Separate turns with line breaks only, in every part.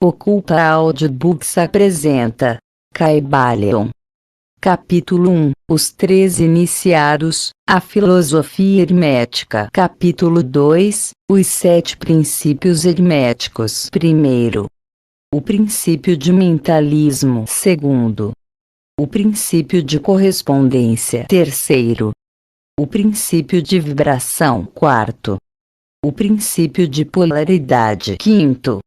Oculta Audiobooks apresenta Caibalion. Capítulo 1 Os 13 Iniciados, a Filosofia Hermética. Capítulo 2 Os 7 Princípios Herméticos. Primeiro, o princípio de mentalismo. Segundo, o princípio de correspondência. Terceiro, o princípio de vibração. Quarto, o princípio de polaridade. Quinto,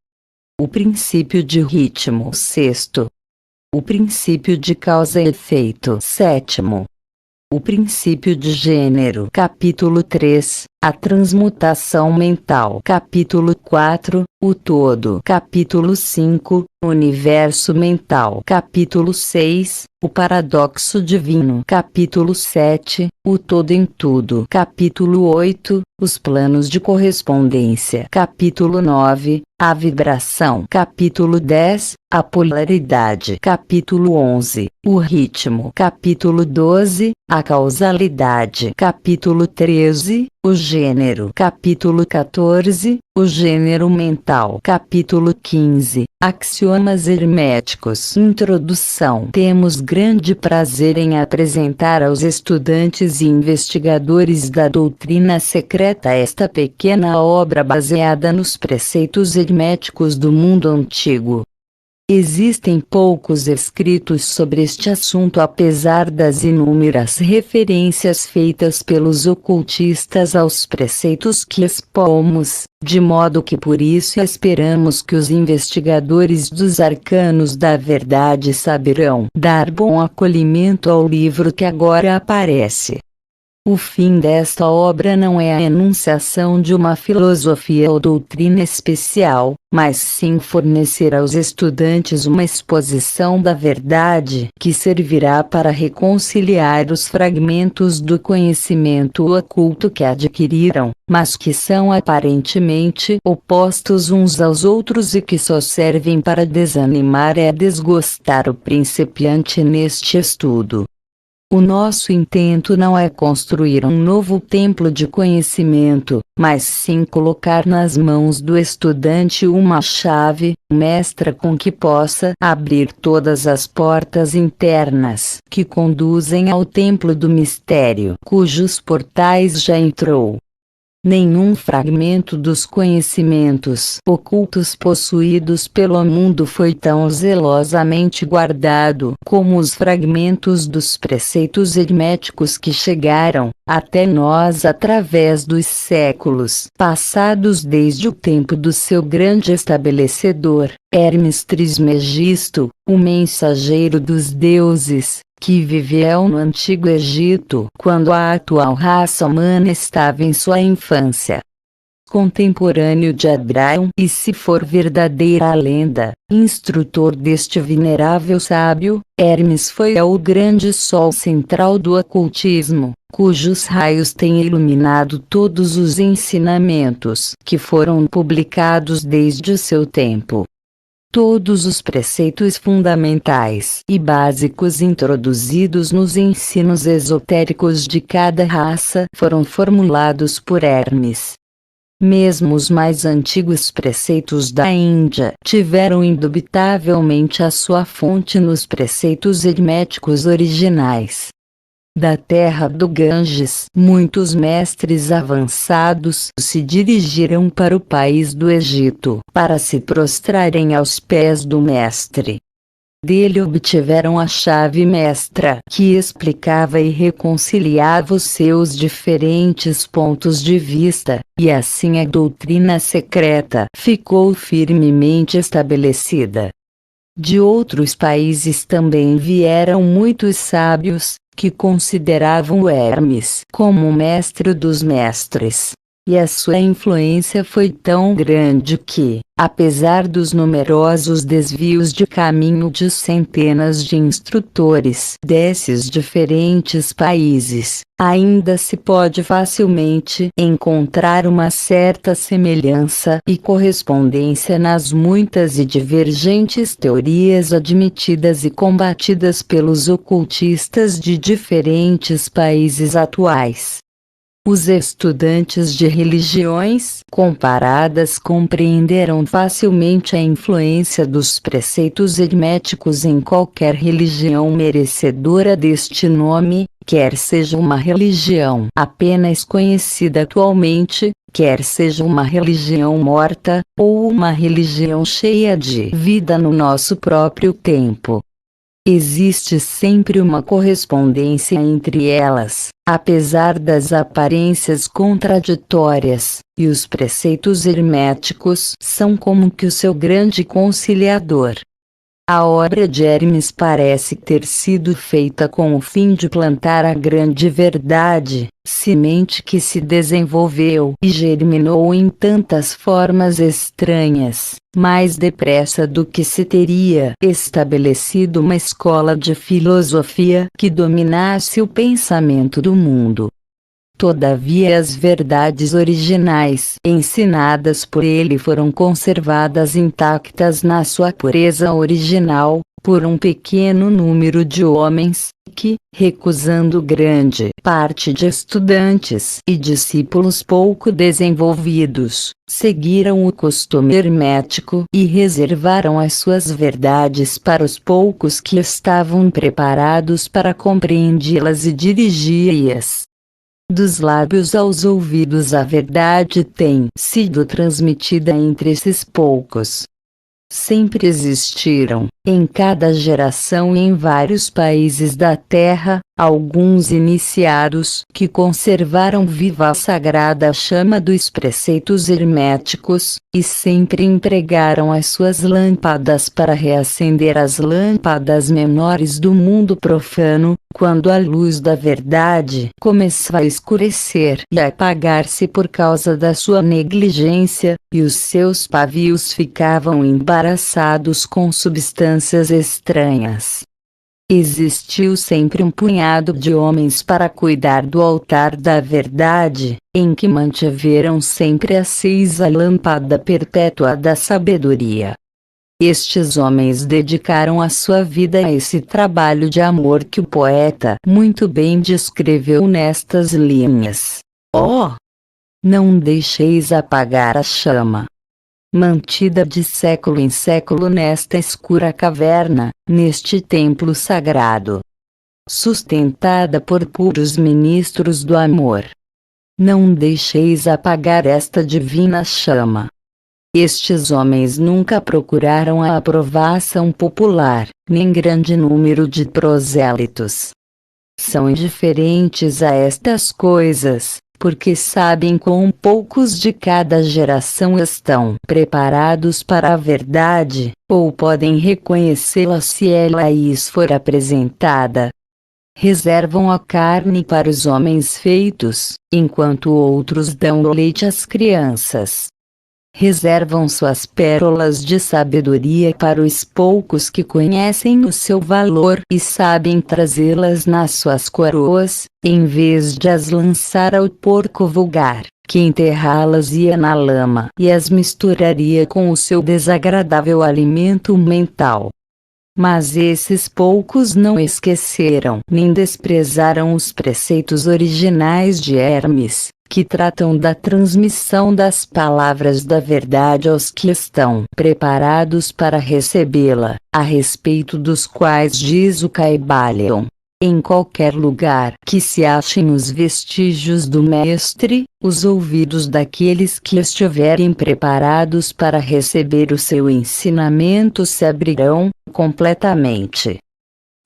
o princípio de ritmo. Sexto, o princípio de causa e efeito. Sétimo, o princípio de gênero. Capítulo 3 A transmutação mental. Capítulo 4 O todo. Capítulo 5 O universo mental. Capítulo 6 O paradoxo divino. Capítulo 7 O todo em tudo. Capítulo 8 Os planos de correspondência. Capítulo 9 A vibração. Capítulo 10 A polaridade. Capítulo 11 O ritmo. Capítulo 12 A causalidade. Capítulo 13 O gênero. Capítulo 14 O gênero mental. Capítulo 15 Axiomas herméticos. Introdução. Temos grande prazer em apresentar aos estudantes e investigadores da doutrina secreta esta pequena obra baseada nos preceitos herméticos do mundo antigo. Existem poucos escritos sobre este assunto apesar das inúmeras referências feitas pelos ocultistas aos preceitos que expomos, de modo que por isso esperamos que os investigadores dos arcanos da verdade saberão dar bom acolhimento ao livro que agora aparece. O fim desta obra não é a enunciação de uma filosofia ou doutrina especial, mas sim fornecer aos estudantes uma exposição da verdade que servirá para reconciliar os fragmentos do conhecimento oculto que adquiriram, mas que são aparentemente opostos uns aos outros e que só servem para desanimar e desgostar o principiante neste estudo. O nosso intento não é construir um novo templo de conhecimento, mas sim colocar nas mãos do estudante uma chave mestra com que possa abrir todas as portas internas que conduzem ao templo do mistério, cujos portais já entrou. Nenhum fragmento dos conhecimentos ocultos possuídos pelo mundo foi tão zelosamente guardado como os fragmentos dos preceitos herméticos que chegaram até nós através dos séculos passados desde o tempo do seu grande estabelecedor, Hermes Trismegisto, o mensageiro dos deuses, que viveu no Antigo Egito quando a atual raça humana estava em sua infância. Contemporâneo de Abraão e, se for verdadeira a lenda, instrutor deste venerável sábio, Hermes foi o grande sol central do ocultismo, cujos raios têm iluminado todos os ensinamentos que foram publicados desde o seu tempo. Todos os preceitos fundamentais e básicos introduzidos nos ensinos esotéricos de cada raça foram formulados por Hermes. Mesmo os mais antigos preceitos da Índia tiveram indubitavelmente a sua fonte nos preceitos herméticos originais. Da terra do Ganges, muitos mestres avançados se dirigiram para o país do Egito para se prostrarem aos pés do mestre. Dele obtiveram a chave mestra que explicava e reconciliava os seus diferentes pontos de vista, e assim a doutrina secreta ficou firmemente estabelecida. De outros países também vieram muitos sábios, que consideravam o Hermes como o mestre dos mestres. E a sua influência foi tão grande que, apesar dos numerosos desvios de caminho de centenas de instrutores desses diferentes países, ainda se pode facilmente encontrar uma certa semelhança e correspondência nas muitas e divergentes teorias admitidas e combatidas pelos ocultistas de diferentes países atuais. Os estudantes de religiões comparadas compreenderam facilmente a influência dos preceitos herméticos em qualquer religião merecedora deste nome, quer seja uma religião apenas conhecida atualmente, quer seja uma religião morta, ou uma religião cheia de vida no nosso próprio tempo. Existe sempre uma correspondência entre elas, apesar das aparências contraditórias, e os preceitos herméticos são como que o seu grande conciliador. A obra de Hermes parece ter sido feita com o fim de plantar a grande verdade, semente que se desenvolveu e germinou em tantas formas estranhas, mais depressa do que se teria estabelecido uma escola de filosofia que dominasse o pensamento do mundo. Todavia as verdades originais ensinadas por ele foram conservadas intactas na sua pureza original, por um pequeno número de homens, que, recusando grande parte de estudantes e discípulos pouco desenvolvidos, seguiram o costume hermético e reservaram as suas verdades para os poucos que estavam preparados para compreendê-las e dirigi-as. Dos lábios aos ouvidos a verdade tem sido transmitida entre esses poucos. Sempre existiram, em cada geração e em vários países da Terra, alguns iniciados que conservaram viva a sagrada chama dos preceitos herméticos, e sempre empregaram as suas lâmpadas para reacender as lâmpadas menores do mundo profano, quando a luz da verdade começava a escurecer e a apagar-se por causa da sua negligência, e os seus pavios ficavam embaraçados com substâncias estranhas. Existiu sempre um punhado de homens para cuidar do altar da verdade, em que mantiveram sempre acesa a lâmpada perpétua da sabedoria. Estes homens dedicaram a sua vida a esse trabalho de amor que o poeta muito bem descreveu nestas linhas. Oh! Não deixeis apagar a chama, mantida de século em século nesta escura caverna, neste templo sagrado, sustentada por puros ministros do amor. Não deixeis apagar esta divina chama. Estes homens nunca procuraram a aprovação popular, nem grande número de prosélitos. São indiferentes a estas coisas, porque sabem quão poucos de cada geração estão preparados para a verdade, ou podem reconhecê-la se ela lhes for apresentada. Reservam a carne para os homens feitos, enquanto outros dão leite às crianças. Reservam suas pérolas de sabedoria para os poucos que conhecem o seu valor e sabem trazê-las nas suas coroas, em vez de as lançar ao porco vulgar, que enterrá-las ia na lama e as misturaria com o seu desagradável alimento mental. Mas esses poucos não esqueceram nem desprezaram os preceitos originais de Hermes, que tratam da transmissão das palavras da verdade aos que estão preparados para recebê-la, a respeito dos quais diz o Caibalion: em qualquer lugar que se achem os vestígios do Mestre, os ouvidos daqueles que estiverem preparados para receber o seu ensinamento se abrirão completamente.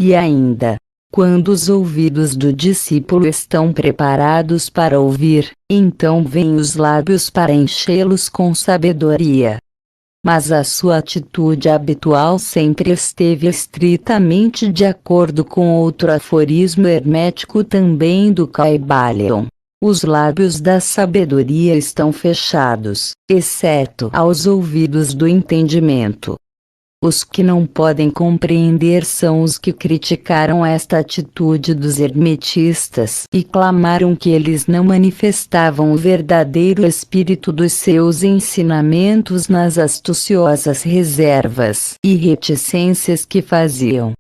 E ainda, quando os ouvidos do discípulo estão preparados para ouvir, então vêm os lábios para enchê-los com sabedoria. Mas a sua atitude habitual sempre esteve estritamente de acordo com outro aforismo hermético também do Caibalion: os lábios da sabedoria estão fechados, exceto aos ouvidos do entendimento. Os que não podem compreender são os que criticaram esta atitude dos hermetistas e clamaram que eles não manifestavam o verdadeiro espírito dos seus ensinamentos nas astuciosas reservas e reticências que faziam.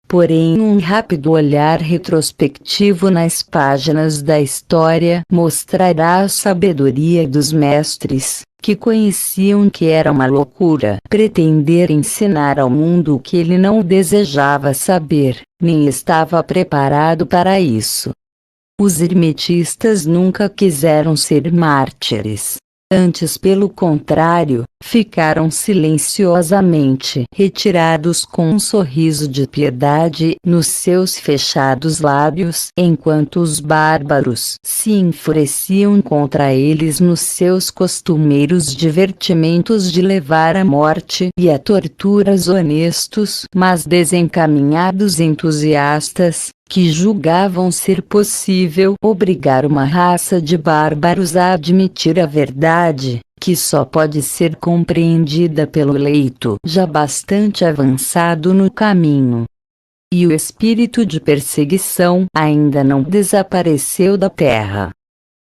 Porém, um rápido olhar retrospectivo nas páginas da história mostrará a sabedoria dos mestres, que conheciam que era uma loucura pretender ensinar ao mundo o que ele não desejava saber, nem estava preparado para isso. Os hermetistas nunca quiseram ser mártires. Antes, pelo contrário, ficaram silenciosamente retirados com um sorriso de piedade nos seus fechados lábios, enquanto os bárbaros se enfureciam contra eles nos seus costumeiros divertimentos de levar à morte e a torturas honestos, mas desencaminhados entusiastas, que julgavam ser possível obrigar uma raça de bárbaros a admitir a verdade, que só pode ser compreendida pelo leito já bastante avançado no caminho. E o espírito de perseguição ainda não desapareceu da terra.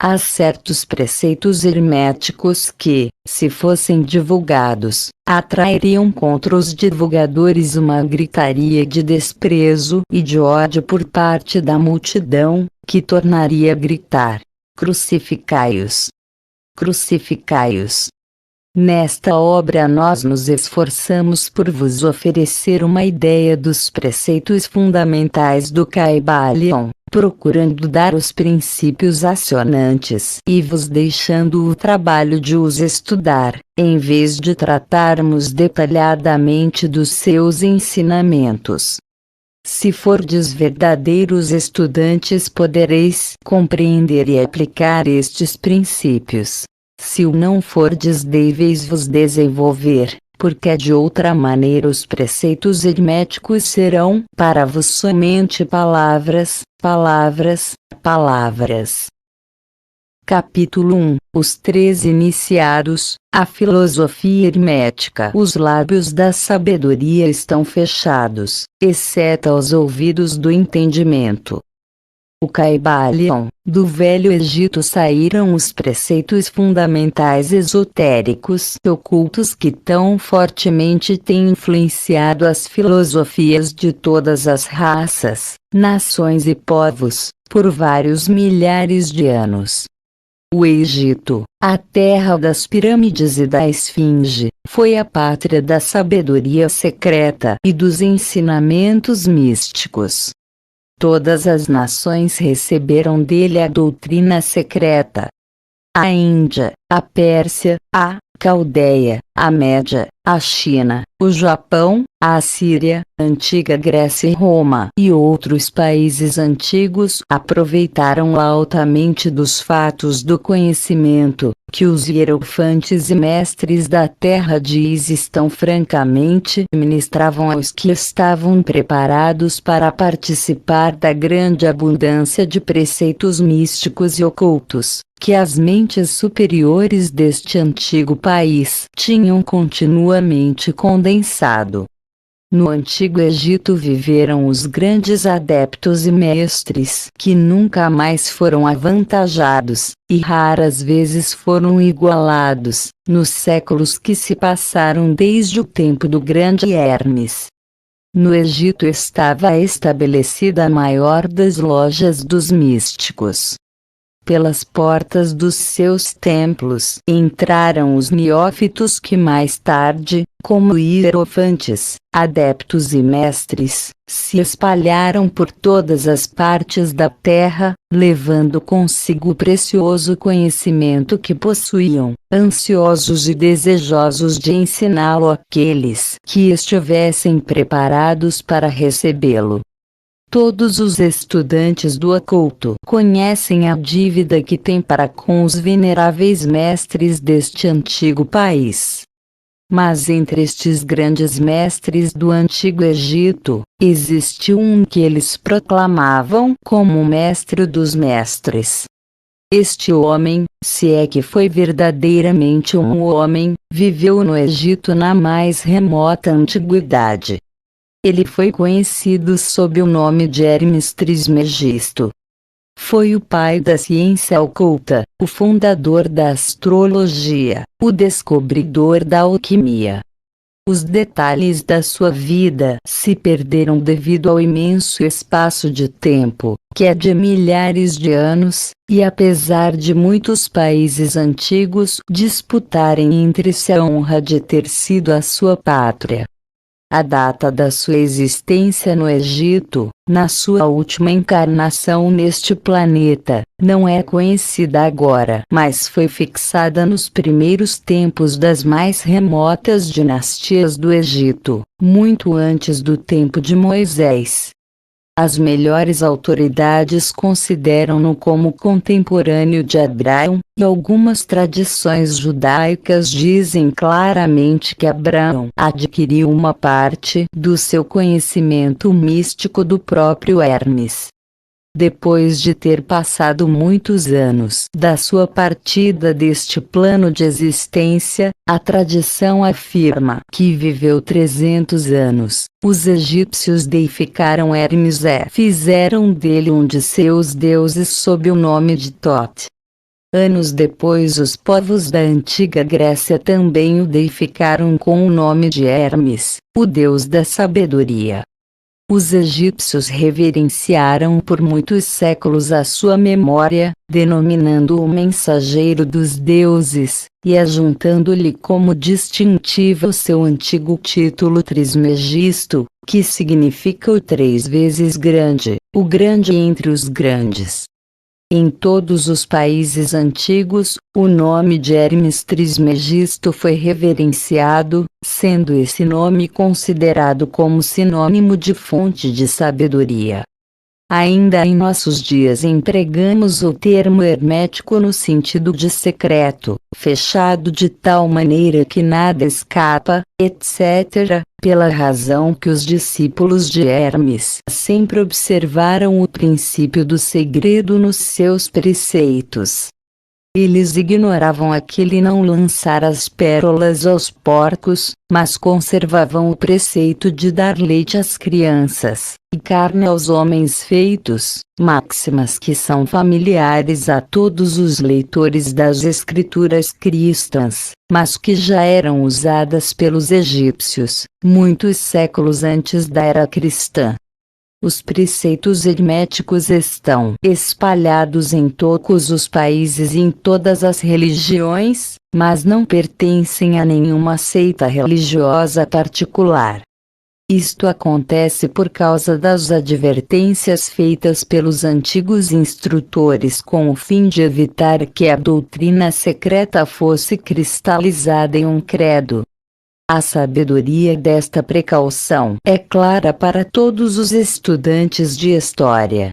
Há certos preceitos herméticos que, se fossem divulgados, atrairiam contra os divulgadores uma gritaria de desprezo e de ódio por parte da multidão, que tornaria a gritar: crucificai-os! Crucificai-os! Nesta obra nós nos esforçamos por vos oferecer uma ideia dos preceitos fundamentais do Kybalion, procurando dar os princípios acionantes e vos deixando o trabalho de os estudar, em vez de tratarmos detalhadamente dos seus ensinamentos. Se fordes verdadeiros estudantes, podereis compreender e aplicar estes princípios. Se o não fordes, deveis vos desenvolver, porque de outra maneira os preceitos herméticos serão para vos somente palavras, palavras, palavras. Capítulo 1 Os 13 iniciados, a filosofia hermética. Os lábios da sabedoria estão fechados, exceto aos ouvidos do entendimento. O Kybalion, do Velho Egito saíram os preceitos fundamentais esotéricos e ocultos que tão fortemente têm influenciado as filosofias de todas as raças, nações e povos, por vários milhares de anos. O Egito, a terra das pirâmides e da esfinge, foi a pátria da sabedoria secreta e dos ensinamentos místicos. Todas as nações receberam dele a doutrina secreta. A Índia, a Pérsia, a Caldeia, a Média, a China, o Japão, a Assíria, a antiga Grécia e Roma e outros países antigos aproveitaram altamente dos fatos do conhecimento, que os hierofantes e mestres da terra estão francamente ministravam aos que estavam preparados para participar da grande abundância de preceitos místicos e ocultos, que as mentes superiores deste antigo país tinham continuamente condensado. No Antigo Egito viveram os grandes adeptos e mestres que nunca mais foram avantajados, e raras vezes foram igualados, nos séculos que se passaram desde o tempo do grande Hermes. No Egito estava estabelecida a maior das lojas dos místicos. Pelas portas dos seus templos entraram os neófitos que mais tarde, como hierofantes, adeptos e mestres, se espalharam por todas as partes da terra, levando consigo o precioso conhecimento que possuíam, ansiosos e desejosos de ensiná-lo àqueles que estivessem preparados para recebê-lo. Todos os estudantes do oculto conhecem a dívida que têm para com os veneráveis mestres deste antigo país. Mas entre estes grandes mestres do Antigo Egito, existiu um que eles proclamavam como o mestre dos mestres. Este homem, se é que foi verdadeiramente um homem, viveu no Egito na mais remota antiguidade. Ele foi conhecido sob o nome de Hermes Trismegisto. Foi o pai da ciência oculta, o fundador da astrologia, o descobridor da alquimia. Os detalhes da sua vida se perderam devido ao imenso espaço de tempo, que é de milhares de anos, e apesar de muitos países antigos disputarem entre si a honra de ter sido a sua pátria, a data da sua existência no Egito, na sua última encarnação neste planeta, não é conhecida agora, mas foi fixada nos primeiros tempos das mais remotas dinastias do Egito, muito antes do tempo de Moisés. As melhores autoridades consideram-no como contemporâneo de Abraão, e algumas tradições judaicas dizem claramente que Abraão adquiriu uma parte do seu conhecimento místico do próprio Hermes. Depois de ter passado muitos anos da sua partida deste plano de existência, a tradição afirma que viveu 300 anos. Os egípcios deificaram Hermes e fizeram dele um de seus deuses sob o nome de Thoth. Anos depois os povos da antiga Grécia também o deificaram com o nome de Hermes, o deus da sabedoria. Os egípcios reverenciaram por muitos séculos a sua memória, denominando-o mensageiro dos deuses, e ajuntando-lhe como distintivo o seu antigo título Trismegisto, que significa o 3 vezes grande, o grande entre os grandes. Em todos os países antigos, o nome de Hermes Trismegisto foi reverenciado, sendo esse nome considerado como sinônimo de fonte de sabedoria. Ainda em nossos dias empregamos o termo hermético no sentido de secreto, fechado de tal maneira que nada escapa, etc., pela razão que os discípulos de Hermes sempre observaram o princípio do segredo nos seus preceitos. Eles ignoravam aquele não lançar as pérolas aos porcos, mas conservavam o preceito de dar leite às crianças, e carne aos homens feitos, máximas que são familiares a todos os leitores das escrituras cristãs, mas que já eram usadas pelos egípcios, muitos séculos antes da era cristã. Os preceitos herméticos estão espalhados em todos os países e em todas as religiões, mas não pertencem a nenhuma seita religiosa particular. Isto acontece por causa das advertências feitas pelos antigos instrutores com o fim de evitar que a doutrina secreta fosse cristalizada em um credo. A sabedoria desta precaução é clara para todos os estudantes de história.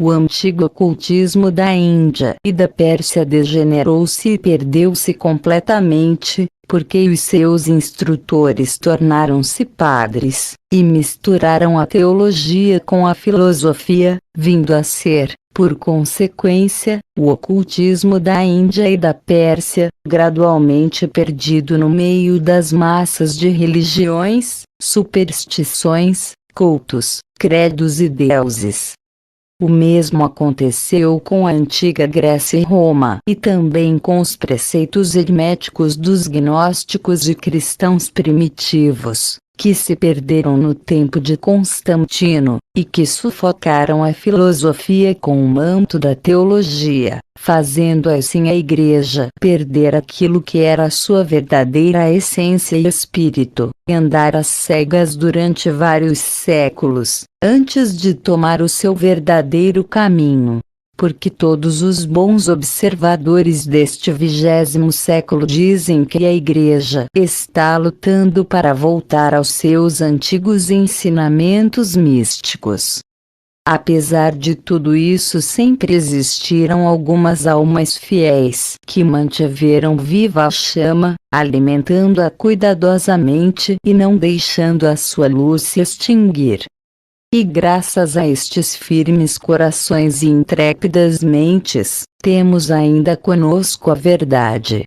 O antigo ocultismo da Índia e da Pérsia degenerou-se e perdeu-se completamente, porque os seus instrutores tornaram-se padres, e misturaram a teologia com a filosofia, vindo a ser, por consequência, o ocultismo da Índia e da Pérsia, gradualmente perdido no meio das massas de religiões, superstições, cultos, credos e deuses. O mesmo aconteceu com a antiga Grécia e Roma, e também com os preceitos herméticos dos gnósticos e cristãos primitivos, que se perderam no tempo de Constantino, e que sufocaram a filosofia com o manto da teologia, fazendo assim a Igreja perder aquilo que era a sua verdadeira essência e espírito, e andar às cegas durante vários séculos, antes de tomar o seu verdadeiro caminho. Porque todos os bons observadores deste 20º século dizem que a Igreja está lutando para voltar aos seus antigos ensinamentos místicos. Apesar de tudo isso, sempre existiram algumas almas fiéis que mantiveram viva a chama, alimentando-a cuidadosamente e não deixando a sua luz se extinguir. E graças a estes firmes corações e intrépidas mentes, temos ainda conosco a verdade.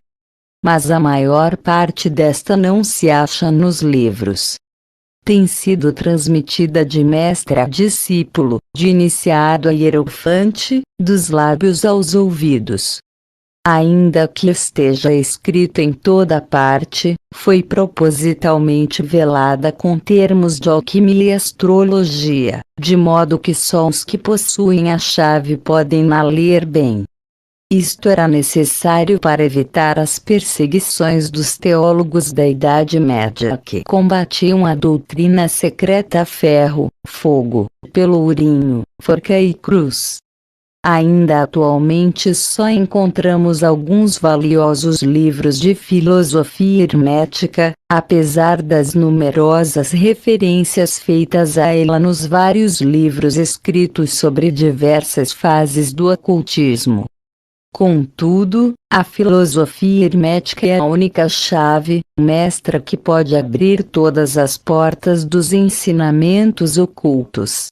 Mas a maior parte desta não se acha nos livros. Tem sido transmitida de mestre a discípulo, de iniciado a hierofante, dos lábios aos ouvidos. Ainda que esteja escrita em toda parte, foi propositalmente velada com termos de alquimia e astrologia, de modo que só os que possuem a chave podem na ler bem. Isto era necessário para evitar as perseguições dos teólogos da Idade Média que combatiam a doutrina secreta a ferro, fogo, pelourinho, forca e cruz. Ainda atualmente só encontramos alguns valiosos livros de filosofia hermética, apesar das numerosas referências feitas a ela nos vários livros escritos sobre diversas fases do ocultismo. Contudo, a filosofia hermética é a única chave mestra que pode abrir todas as portas dos ensinamentos ocultos.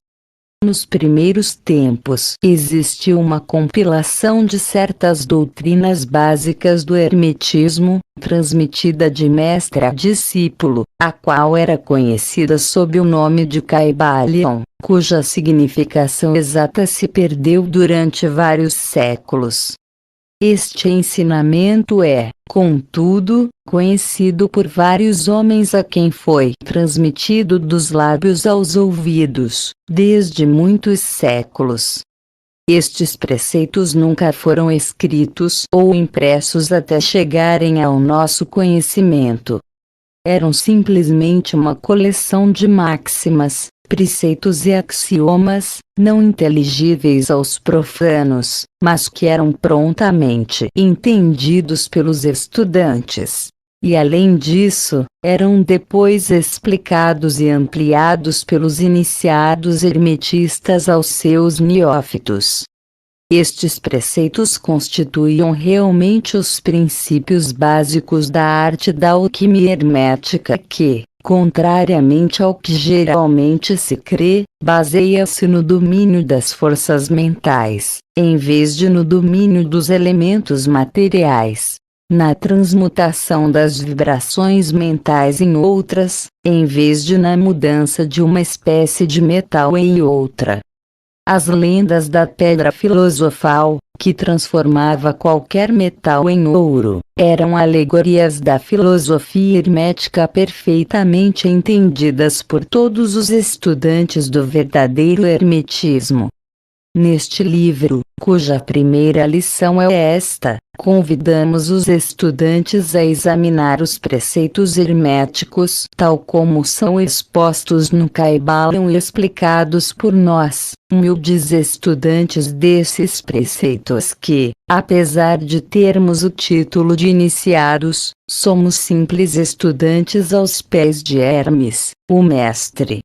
Nos primeiros tempos existiu uma compilação de certas doutrinas básicas do hermetismo, transmitida de mestre a discípulo, a qual era conhecida sob o nome de Caibalion, cuja significação exata se perdeu durante vários séculos. Este ensinamento é, contudo, conhecido por vários homens a quem foi transmitido dos lábios aos ouvidos, desde muitos séculos. Estes preceitos nunca foram escritos ou impressos até chegarem ao nosso conhecimento. Eram simplesmente uma coleção de máximas, preceitos e axiomas, não inteligíveis aos profanos, mas que eram prontamente entendidos pelos estudantes. E além disso, eram depois explicados e ampliados pelos iniciados hermetistas aos seus neófitos. Estes preceitos constituíam realmente os princípios básicos da arte da alquimia hermética que, contrariamente ao que geralmente se crê, baseia-se no domínio das forças mentais, em vez de no domínio dos elementos materiais, na transmutação das vibrações mentais em outras, em vez de na mudança de uma espécie de metal em outra. As lendas da pedra filosofal, que transformava qualquer metal em ouro, eram alegorias da filosofia hermética perfeitamente entendidas por todos os estudantes do verdadeiro hermetismo. Neste livro, cuja primeira lição é esta, convidamos os estudantes a examinar os preceitos herméticos tal como são expostos no Caibalion e explicados por nós, humildes estudantes desses preceitos que, apesar de termos o título de iniciados, somos simples estudantes aos pés de Hermes, o mestre.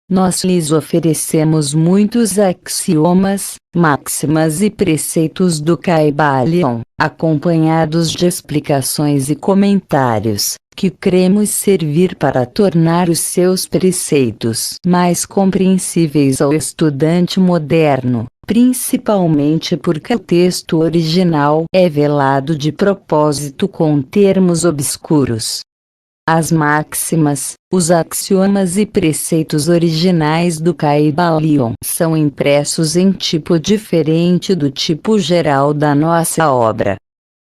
Nós lhes oferecemos muitos axiomas, máximas e preceitos do Caibalion, acompanhados de explicações e comentários, que cremos servir para tornar os seus preceitos mais compreensíveis ao estudante moderno, principalmente porque o texto original é velado de propósito com termos obscuros. As máximas, os axiomas e preceitos originais do Caibalion são impressos em tipo diferente do tipo geral da nossa obra.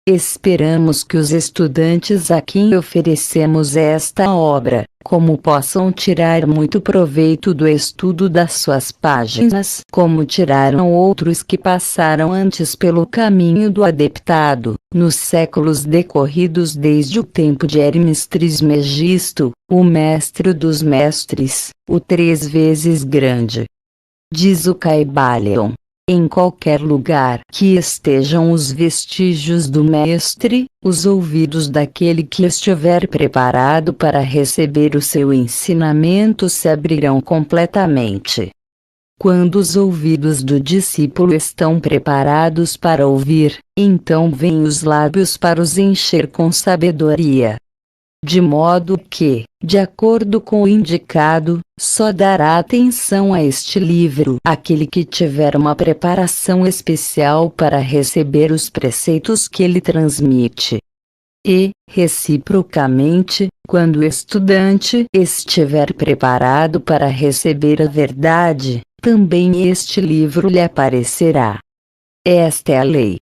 Esperamos que os estudantes a quem oferecemos esta obra, como possam tirar muito proveito do estudo das suas páginas, como tiraram outros que passaram antes pelo caminho do adeptado, nos séculos decorridos desde o tempo de Hermes Trismegisto, o mestre dos mestres, o 3 vezes grande. Diz o Caibalion: em qualquer lugar que estejam os vestígios do mestre, os ouvidos daquele que estiver preparado para receber o seu ensinamento se abrirão completamente. Quando os ouvidos do discípulo estão preparados para ouvir, então vêm os lábios para os encher com sabedoria. De modo que, de acordo com o indicado, só dará atenção a este livro aquele que tiver uma preparação especial para receber os preceitos que ele transmite. E, reciprocamente, quando o estudante estiver preparado para receber a verdade, também este livro lhe aparecerá. Esta é a lei.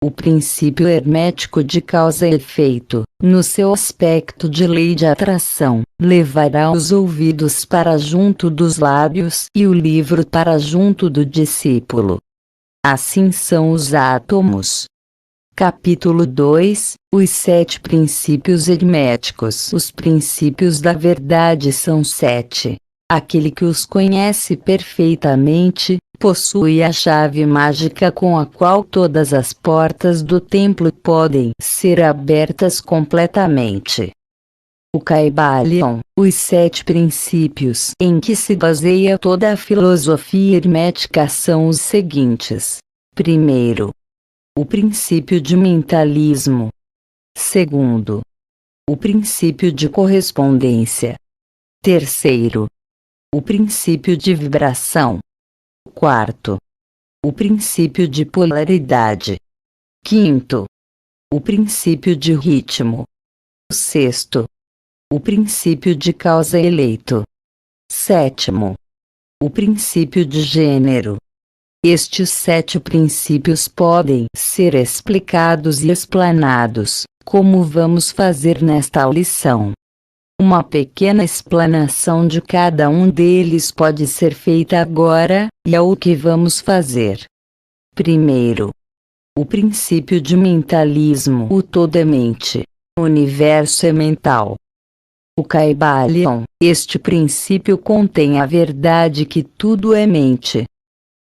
O princípio hermético de causa e efeito, no seu aspecto de lei de atração, levará os ouvidos para junto dos lábios e o livro para junto do discípulo. Assim são os átomos. Capítulo 2 – Os 7 princípios herméticos. Os princípios da verdade são 7. Aquele que os conhece perfeitamente, possui a chave mágica com a qual todas as portas do templo podem ser abertas completamente. O Kybalion, os 7 princípios em que se baseia toda a filosofia hermética são os seguintes. Primeiro, o princípio de mentalismo. Segundo, o princípio de correspondência. Terceiro, o princípio de vibração. Quarto, o princípio de polaridade. Quinto, o princípio de ritmo. Sexto, o princípio de causa eleito. Sétimo, o princípio de gênero. Estes 7 princípios podem ser explicados e explanados, como vamos fazer nesta lição. Uma pequena explanação de cada um deles pode ser feita agora, e é o que vamos fazer. Primeiro, o princípio de mentalismo. O todo é mente. O universo é mental. O Kybalion, este princípio contém a verdade que tudo é mente.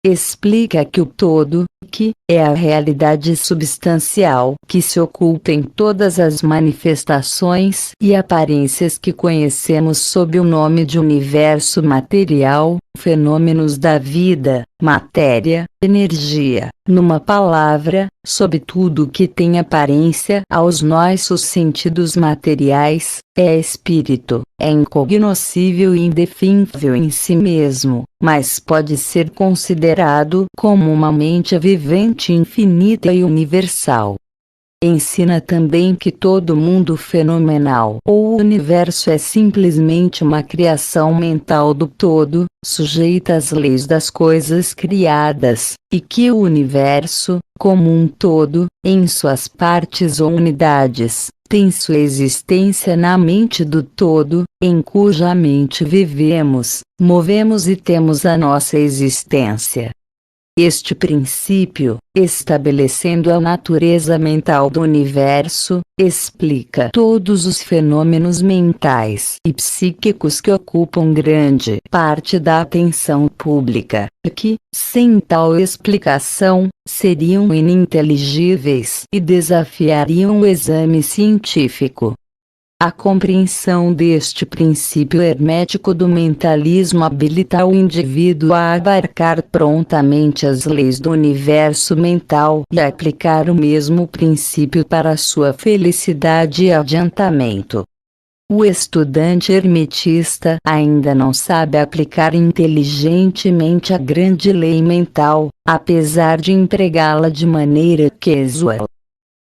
Explica que o todo, que é a realidade substancial que se oculta em todas as manifestações e aparências que conhecemos sob o nome de universo material, fenômenos da vida, matéria, energia, numa palavra, sob tudo que tem aparência aos nossos sentidos materiais, é espírito, é incognoscível e indefinível em si mesmo, mas pode ser considerado como uma mente vivente infinita e universal. Ensina também que todo mundo fenomenal ou universo é simplesmente uma criação mental do todo, sujeita às leis das coisas criadas, e que o universo, como um todo, em suas partes ou unidades, tem sua existência na mente do todo, em cuja mente vivemos, movemos e temos a nossa existência. Este princípio, estabelecendo a natureza mental do universo, explica todos os fenômenos mentais e psíquicos que ocupam grande parte da atenção pública, que, sem tal explicação, seriam ininteligíveis e desafiariam o exame científico. A compreensão deste princípio hermético do mentalismo habilita o indivíduo a abarcar prontamente as leis do universo mental e aplicar o mesmo princípio para sua felicidade e adiantamento. O estudante hermetista ainda não sabe aplicar inteligentemente a grande lei mental, apesar de empregá-la de maneira casual.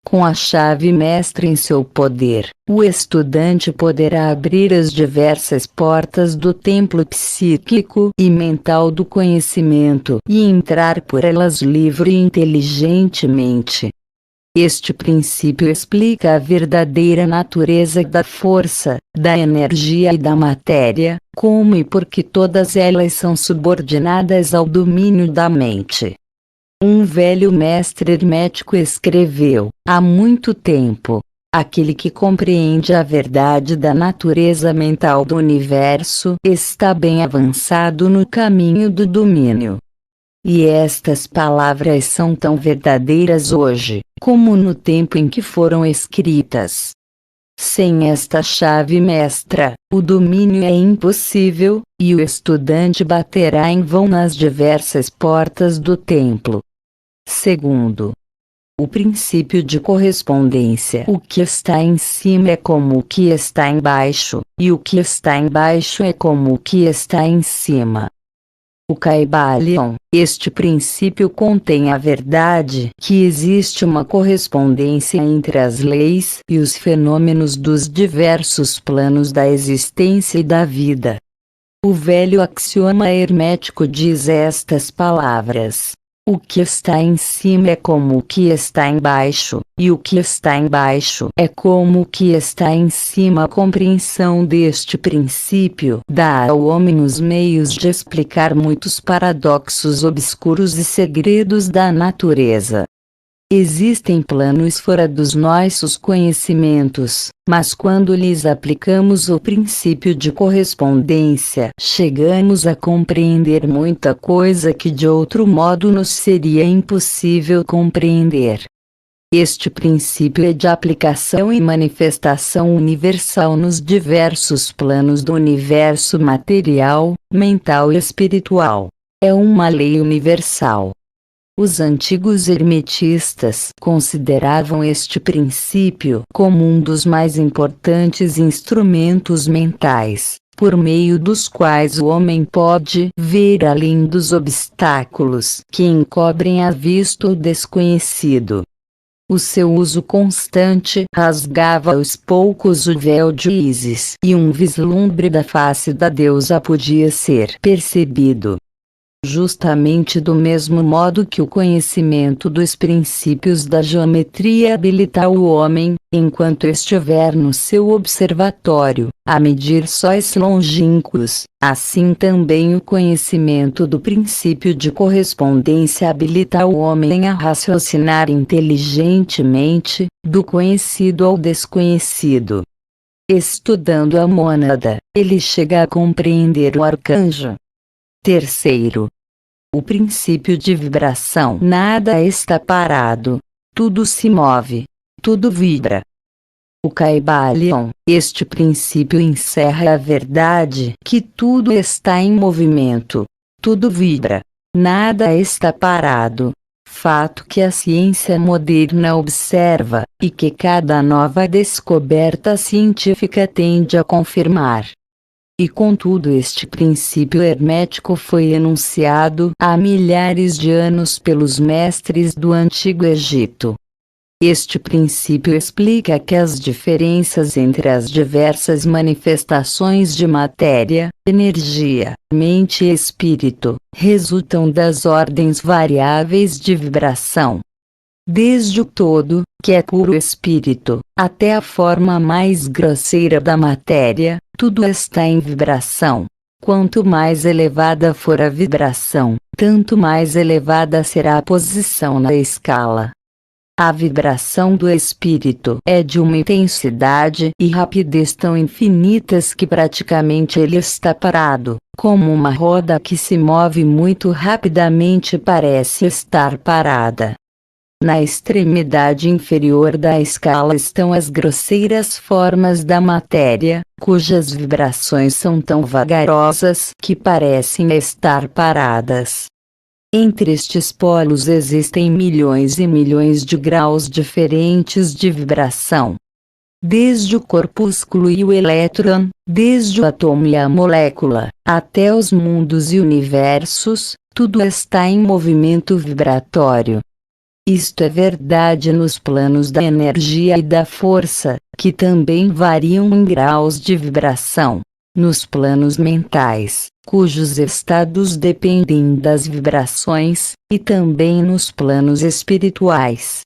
Com a chave mestra em seu poder, o estudante poderá abrir as diversas portas do templo psíquico e mental do conhecimento e entrar por elas livre e inteligentemente. Este princípio explica a verdadeira natureza da força, da energia e da matéria, como e por que todas elas são subordinadas ao domínio da mente. Um velho mestre hermético escreveu, há muito tempo: aquele que compreende a verdade da natureza mental do universo está bem avançado no caminho do domínio. E estas palavras são tão verdadeiras hoje, como no tempo em que foram escritas. Sem esta chave mestra, o domínio é impossível, e o estudante baterá em vão nas diversas portas do templo. Segundo, o princípio de correspondência. O que está em cima é como o que está embaixo, e o que está embaixo é como o que está em cima. O Kybalion, este princípio contém a verdade que existe uma correspondência entre as leis e os fenômenos dos diversos planos da existência e da vida. O velho axioma hermético diz estas palavras: O que está em cima é como o que está embaixo, e o que está embaixo é como o que está em cima. A compreensão deste princípio dá ao homem os meios de explicar muitos paradoxos obscuros e segredos da natureza. Existem planos fora dos nossos conhecimentos, mas quando lhes aplicamos o princípio de correspondência, chegamos a compreender muita coisa que de outro modo nos seria impossível compreender. Este princípio é de aplicação e manifestação universal nos diversos planos do universo material, mental e espiritual. É uma lei universal. Os antigos hermetistas consideravam este princípio como um dos mais importantes instrumentos mentais, por meio dos quais o homem pode ver além dos obstáculos que encobrem a vista o desconhecido. O seu uso constante rasgava aos poucos o véu de Ísis, e um vislumbre da face da deusa podia ser percebido. Justamente do mesmo modo que o conhecimento dos princípios da geometria habilita o homem, enquanto estiver no seu observatório, a medir sóis longínquos, assim também o conhecimento do princípio de correspondência habilita o homem a raciocinar inteligentemente, do conhecido ao desconhecido. Estudando a mônada, ele chega a compreender o arcanjo. Terceiro, o princípio de vibração. Nada está parado. Tudo se move. Tudo vibra. O Kybalion, este princípio encerra a verdade que tudo está em movimento. Tudo vibra. Nada está parado. Fato que a ciência moderna observa, e que cada nova descoberta científica tende a confirmar. E contudo este princípio hermético foi enunciado há milhares de anos pelos mestres do Antigo Egito. Este princípio explica que as diferenças entre as diversas manifestações de matéria, energia, mente e espírito, resultam das ordens variáveis de vibração. Desde o todo, que é puro espírito, até a forma mais grosseira da matéria, tudo está em vibração. Quanto mais elevada for a vibração, tanto mais elevada será a posição na escala. A vibração do espírito é de uma intensidade e rapidez tão infinitas que praticamente ele está parado, como uma roda que se move muito rapidamente parece estar parada. Na extremidade inferior da escala estão as grosseiras formas da matéria, cujas vibrações são tão vagarosas que parecem estar paradas. Entre estes polos existem milhões e milhões de graus diferentes de vibração. Desde o corpúsculo e o elétron, desde o átomo e a molécula, até os mundos e universos, tudo está em movimento vibratório. Isto é verdade nos planos da energia e da força, que também variam em graus de vibração. Nos planos mentais, cujos estados dependem das vibrações, e também nos planos espirituais.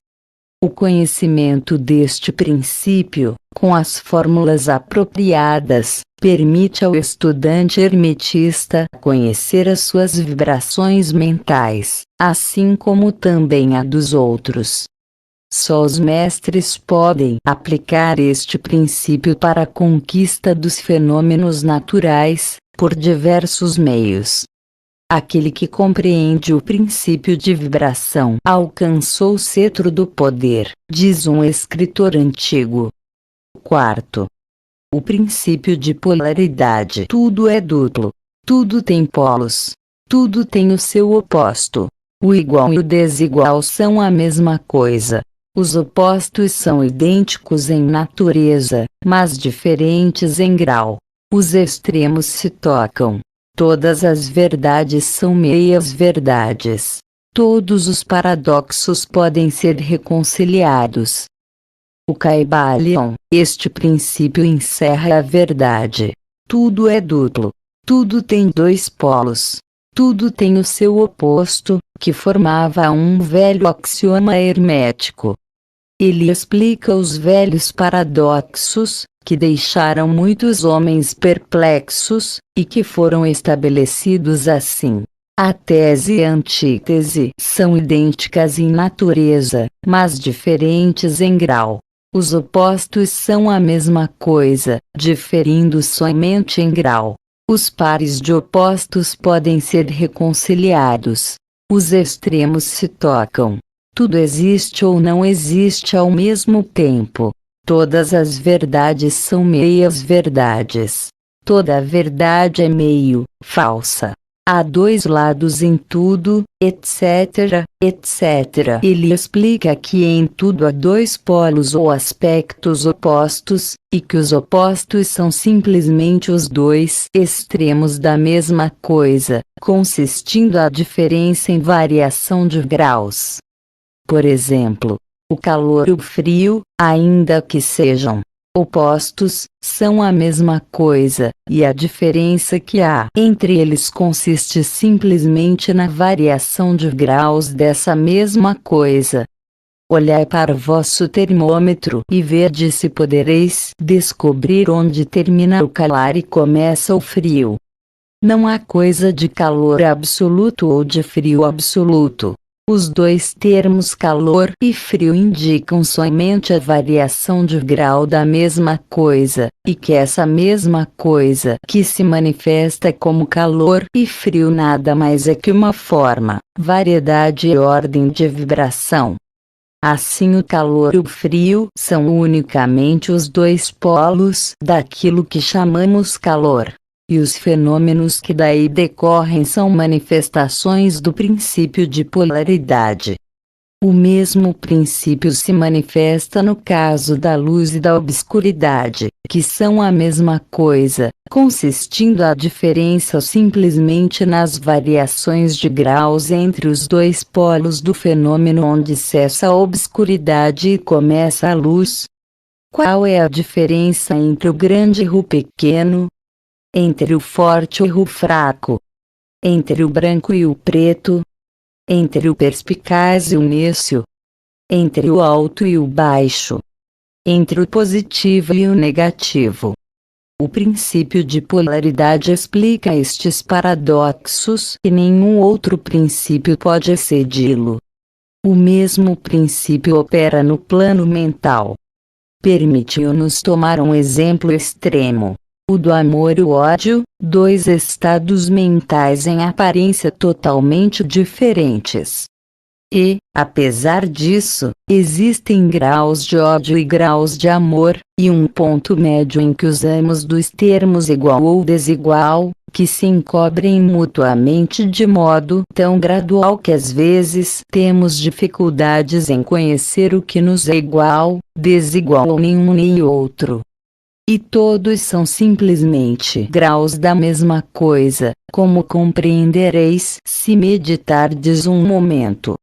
O conhecimento deste princípio, com as fórmulas apropriadas, permite ao estudante hermetista conhecer as suas vibrações mentais, assim como também a dos outros. Só os mestres podem aplicar este princípio para a conquista dos fenômenos naturais, por diversos meios. Aquele que compreende o princípio de vibração alcançou o cetro do poder, diz um escritor antigo. Quarto, o princípio de polaridade. Tudo é duplo. Tudo tem polos. Tudo tem o seu oposto. O igual e o desigual são a mesma coisa. Os opostos são idênticos em natureza, mas diferentes em grau. Os extremos se tocam. Todas as verdades são meias-verdades. Todos os paradoxos podem ser reconciliados. O Kybalion, este princípio encerra a verdade. Tudo é duplo. Tudo tem dois polos. Tudo tem o seu oposto, que formava um velho axioma hermético. Ele explica os velhos paradoxos, que deixaram muitos homens perplexos, e que foram estabelecidos assim. A tese e a antítese são idênticas em natureza, mas diferentes em grau. Os opostos são a mesma coisa, diferindo somente em grau. Os pares de opostos podem ser reconciliados. Os extremos se tocam. Tudo existe ou não existe ao mesmo tempo. Todas as verdades são meias verdades. Toda verdade é meio falsa. Há dois lados em tudo, etc., etc. Ele explica que em tudo há dois polos ou aspectos opostos, e que os opostos são simplesmente os dois extremos da mesma coisa, consistindo a diferença em variação de graus. Por exemplo, o calor e o frio, ainda que sejam opostos, são a mesma coisa, e a diferença que há entre eles consiste simplesmente na variação de graus dessa mesma coisa. Olhai para o vosso termômetro e vede se podereis descobrir onde termina o calor e começa o frio. Não há coisa de calor absoluto ou de frio absoluto. Os dois termos calor e frio indicam somente a variação de grau da mesma coisa, e que essa mesma coisa que se manifesta como calor e frio nada mais é que uma forma, variedade e ordem de vibração. Assim o calor e o frio são unicamente os dois polos daquilo que chamamos calor. E os fenômenos que daí decorrem são manifestações do princípio de polaridade. O mesmo princípio se manifesta no caso da luz e da obscuridade, que são a mesma coisa, consistindo a diferença simplesmente nas variações de graus entre os dois polos do fenômeno onde cessa a obscuridade e começa a luz. Qual é a diferença entre o grande e o pequeno? Entre o forte e o fraco, entre o branco e o preto, entre o perspicaz e o nécio, entre o alto e o baixo, entre o positivo e o negativo. O princípio de polaridade explica estes paradoxos e nenhum outro princípio pode excedi-lo. O mesmo princípio opera no plano mental. Permitiu-nos tomar um exemplo extremo. O do amor e o ódio, dois estados mentais em aparência totalmente diferentes. E, apesar disso, existem graus de ódio e graus de amor, e um ponto médio em que usamos dos termos igual ou desigual, que se encobrem mutuamente de modo tão gradual que às vezes temos dificuldades em conhecer o que nos é igual, desigual ou nenhum nem outro. E todos são simplesmente graus da mesma coisa, como compreendereis se meditardes um momento.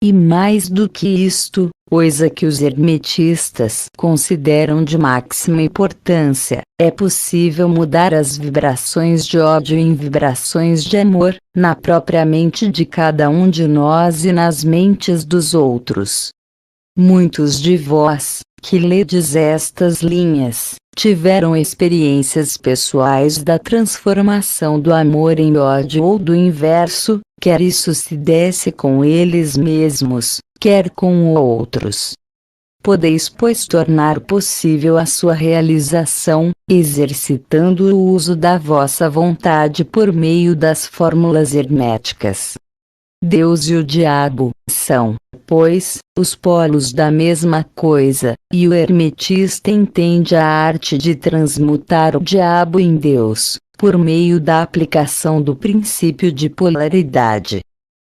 E mais do que isto, coisa que os hermetistas consideram de máxima importância, é possível mudar as vibrações de ódio em vibrações de amor, na própria mente de cada um de nós e nas mentes dos outros. Muitos de vós, que ledes estas linhas, tiveram experiências pessoais da transformação do amor em ódio ou do inverso, quer isso se desse com eles mesmos, quer com outros. Podeis, pois, tornar possível a sua realização, exercitando o uso da vossa vontade por meio das fórmulas herméticas. Deus e o diabo são, pois, os polos da mesma coisa, e o hermetista entende a arte de transmutar o diabo em Deus, por meio da aplicação do princípio de polaridade.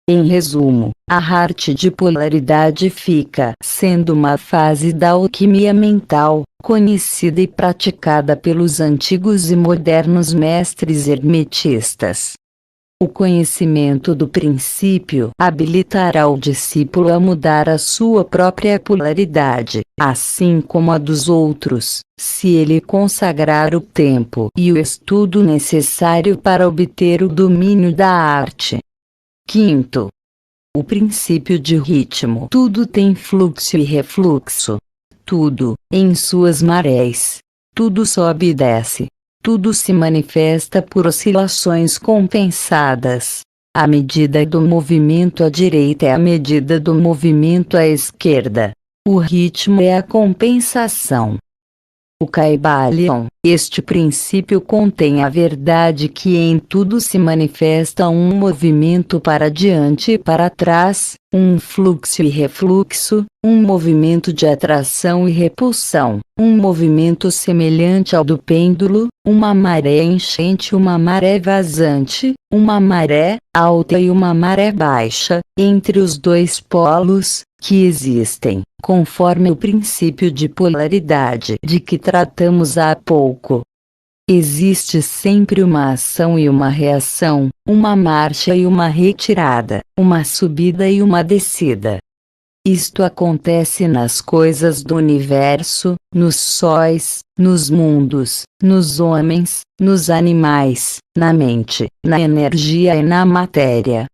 Em resumo, a arte de polaridade fica sendo uma fase da alquimia mental, conhecida e praticada pelos antigos e modernos mestres hermetistas. O conhecimento do princípio habilitará o discípulo a mudar a sua própria polaridade, assim como a dos outros, se ele consagrar o tempo e o estudo necessário para obter o domínio da arte. Quinto, o princípio de ritmo. Tudo tem fluxo e refluxo. Tudo, em suas marés. Tudo sobe e desce. Tudo se manifesta por oscilações compensadas. A medida do movimento à direita é a medida do movimento à esquerda. O ritmo é a compensação. O Kybalion, este princípio contém a verdade que em tudo se manifesta um movimento para diante e para trás, um fluxo e refluxo, um movimento de atração e repulsão, um movimento semelhante ao do pêndulo, uma maré enchente e uma maré vazante, uma maré alta e uma maré baixa, entre os dois polos, que existem, conforme o princípio de polaridade de que tratamos há pouco. Existe sempre uma ação e uma reação, uma marcha e uma retirada, uma subida e uma descida. Isto acontece nas coisas do universo, nos sóis, nos mundos, nos homens, nos animais, na mente, na energia e na matéria.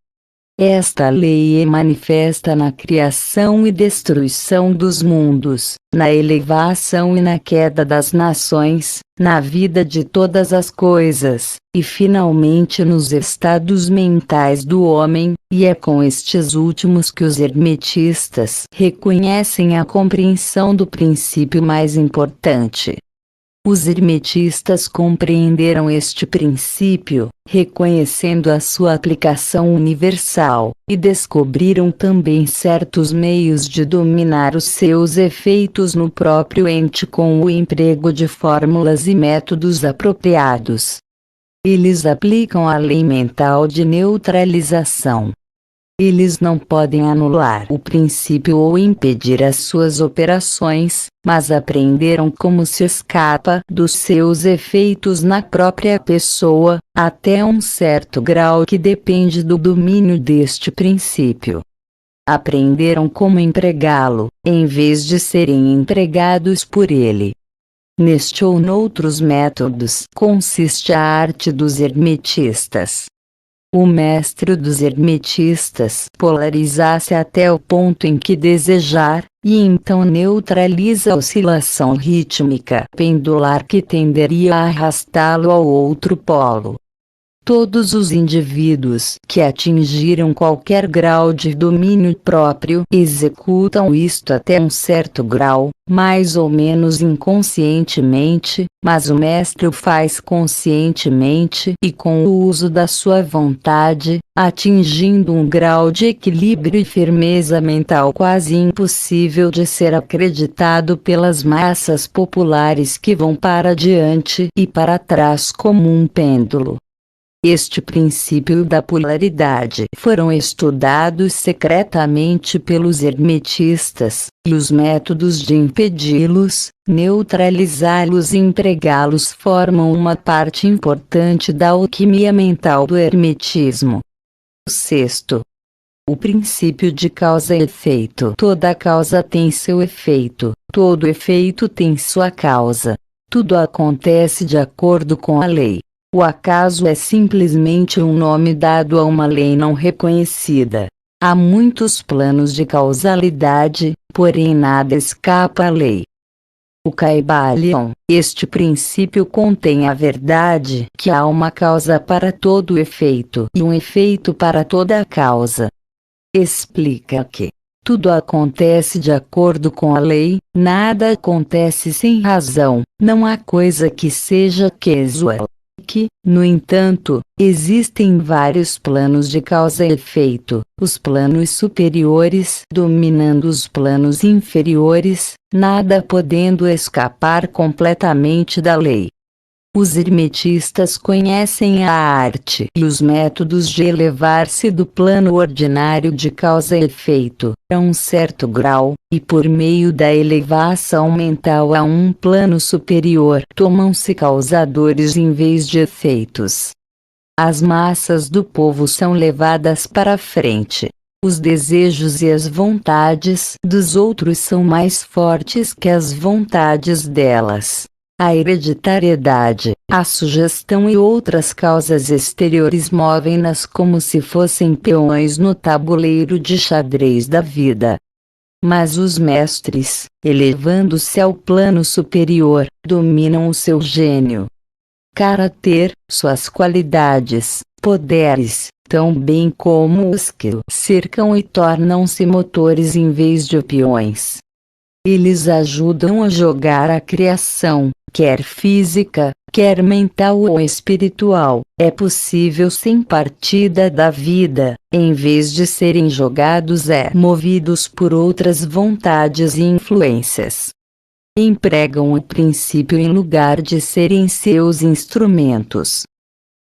Esta lei é manifesta na criação e destruição dos mundos, na elevação e na queda das nações, na vida de todas as coisas, e finalmente nos estados mentais do homem, e é com estes últimos que os hermetistas reconhecem a compreensão do princípio mais importante. Os hermetistas compreenderam este princípio, reconhecendo a sua aplicação universal, e descobriram também certos meios de dominar os seus efeitos no próprio ente com o emprego de fórmulas e métodos apropriados. Eles aplicam a lei mental de neutralização. Eles não podem anular o princípio ou impedir as suas operações, mas aprenderam como se escapa dos seus efeitos na própria pessoa, até um certo grau que depende do domínio deste princípio. Aprenderam como empregá-lo, em vez de serem empregados por ele. Neste ou noutros métodos consiste a arte dos hermetistas. O mestre dos hermetistas polariza-se até o ponto em que desejar, e então neutraliza a oscilação rítmica pendular que tenderia a arrastá-lo ao outro polo. Todos os indivíduos que atingiram qualquer grau de domínio próprio executam isto até um certo grau, mais ou menos inconscientemente, mas o mestre o faz conscientemente e com o uso da sua vontade, atingindo um grau de equilíbrio e firmeza mental quase impossível de ser acreditado pelas massas populares que vão para diante e para trás como um pêndulo. Este princípio da polaridade foram estudados secretamente pelos hermetistas, e os métodos de impedi-los, neutralizá-los e empregá-los formam uma parte importante da alquimia mental do hermetismo. Sexto, o princípio de causa e efeito. Toda causa tem seu efeito, todo efeito tem sua causa. Tudo acontece de acordo com a lei. O acaso é simplesmente um nome dado a uma lei não reconhecida. Há muitos planos de causalidade, porém nada escapa à lei. O Kybalion, este princípio contém a verdade que há uma causa para todo efeito e um efeito para toda a causa. Explica que tudo acontece de acordo com a lei, nada acontece sem razão, não há coisa que seja casual. No entanto, existem vários planos de causa e efeito, os planos superiores dominando os planos inferiores, nada podendo escapar completamente da lei. Os hermetistas conhecem a arte e os métodos de elevar-se do plano ordinário de causa e efeito a um certo grau, e por meio da elevação mental a um plano superior tomam-se causadores em vez de efeitos. As massas do povo são levadas para frente. Os desejos e as vontades dos outros são mais fortes que as vontades delas. A hereditariedade, a sugestão e outras causas exteriores movem-nas como se fossem peões no tabuleiro de xadrez da vida. Mas os mestres, elevando-se ao plano superior, dominam o seu gênio, caráter, suas qualidades, poderes, tão bem como os que o cercam e tornam-se motores em vez de peões. Eles ajudam a jogar a criação, quer física, quer mental ou espiritual. É possível sem partida da vida, em vez de serem jogados movidos por outras vontades e influências. Empregam o princípio em lugar de serem seus instrumentos.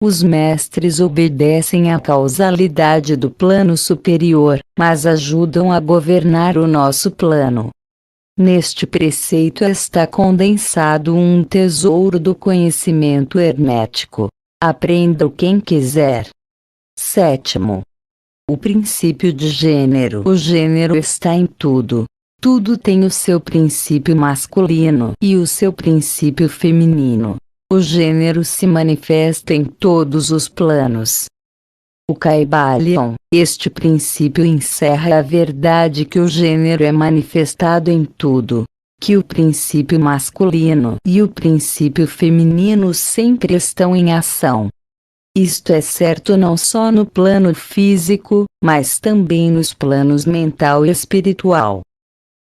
Os mestres obedecem à causalidade do plano superior, mas ajudam a governar o nosso plano. Neste preceito está condensado um tesouro do conhecimento hermético. Aprenda-o quem quiser. 7º. O princípio de gênero. O gênero está em tudo. Tudo tem o seu princípio masculino e o seu princípio feminino. O gênero se manifesta em todos os planos. O Kybalion, este princípio encerra a verdade que o gênero é manifestado em tudo, que o princípio masculino e o princípio feminino sempre estão em ação. Isto é certo não só no plano físico, mas também nos planos mental e espiritual.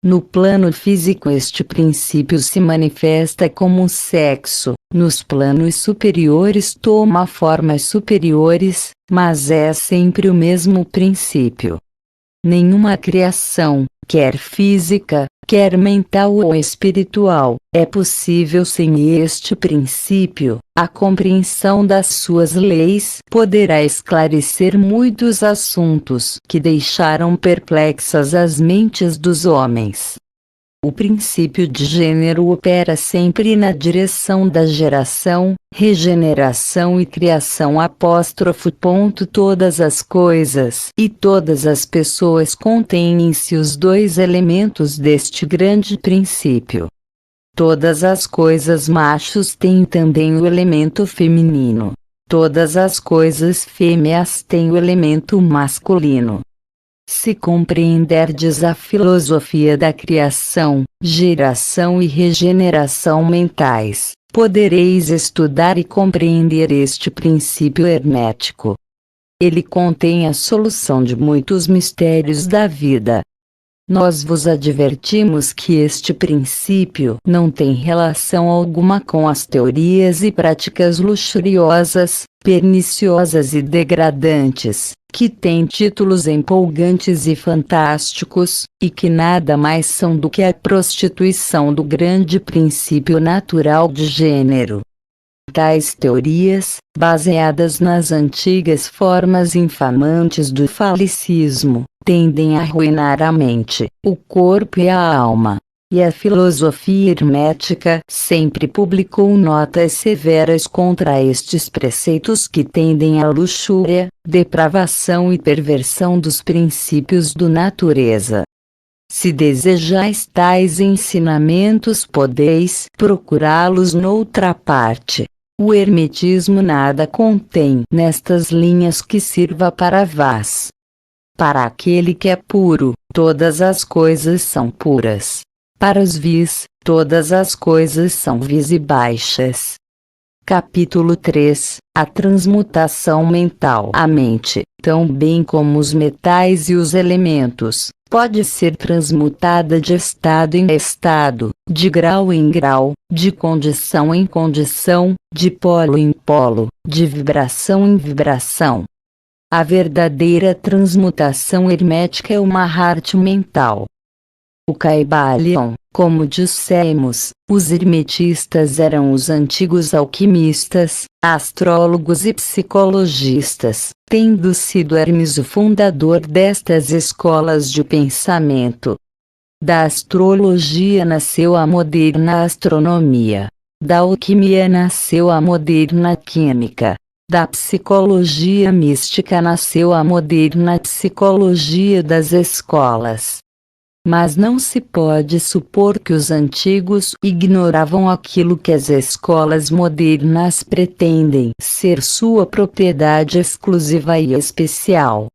No plano físico este princípio se manifesta como sexo, nos planos superiores toma formas superiores, mas é sempre o mesmo princípio. Nenhuma criação, quer física, quer mental ou espiritual, é possível sem este princípio. A compreensão das suas leis poderá esclarecer muitos assuntos que deixaram perplexas as mentes dos homens. O princípio de gênero opera sempre na direção da geração, regeneração e criação. Todas as coisas e todas as pessoas contêm em si os dois elementos deste grande princípio. Todas as coisas machos têm também o elemento feminino. Todas as coisas fêmeas têm o elemento masculino. Se compreenderdes a filosofia da criação, geração e regeneração mentais, podereis estudar e compreender este princípio hermético. Ele contém a solução de muitos mistérios da vida. Nós vos advertimos que este princípio não tem relação alguma com as teorias e práticas luxuriosas, perniciosas e degradantes, que têm títulos empolgantes e fantásticos, e que nada mais são do que a prostituição do grande princípio natural de gênero. Tais teorias, baseadas nas antigas formas infamantes do falicismo, tendem a arruinar a mente, o corpo e a alma. E a filosofia hermética sempre publicou notas severas contra estes preceitos que tendem à luxúria, depravação e perversão dos princípios da natureza. Se desejais tais ensinamentos podeis procurá-los noutra parte. O hermetismo nada contém nestas linhas que sirva para vós. Para aquele que é puro, todas as coisas são puras. Para os vis, todas as coisas são vis e baixas. Capítulo 3 – A transmutação mental. A mente, tão bem como os metais e os elementos, pode ser transmutada de estado em estado, de grau em grau, de condição em condição, de polo em polo, de vibração em vibração. A verdadeira transmutação hermética é uma arte mental. O Kybalion, como dissemos, os hermetistas eram os antigos alquimistas, astrólogos e psicologistas, tendo sido Hermes o fundador destas escolas de pensamento. Da astrologia nasceu a moderna astronomia. Da alquimia nasceu a moderna química. Da psicologia mística nasceu a moderna psicologia das escolas. Mas não se pode supor que os antigos ignoravam aquilo que as escolas modernas pretendem ser sua propriedade exclusiva e especial.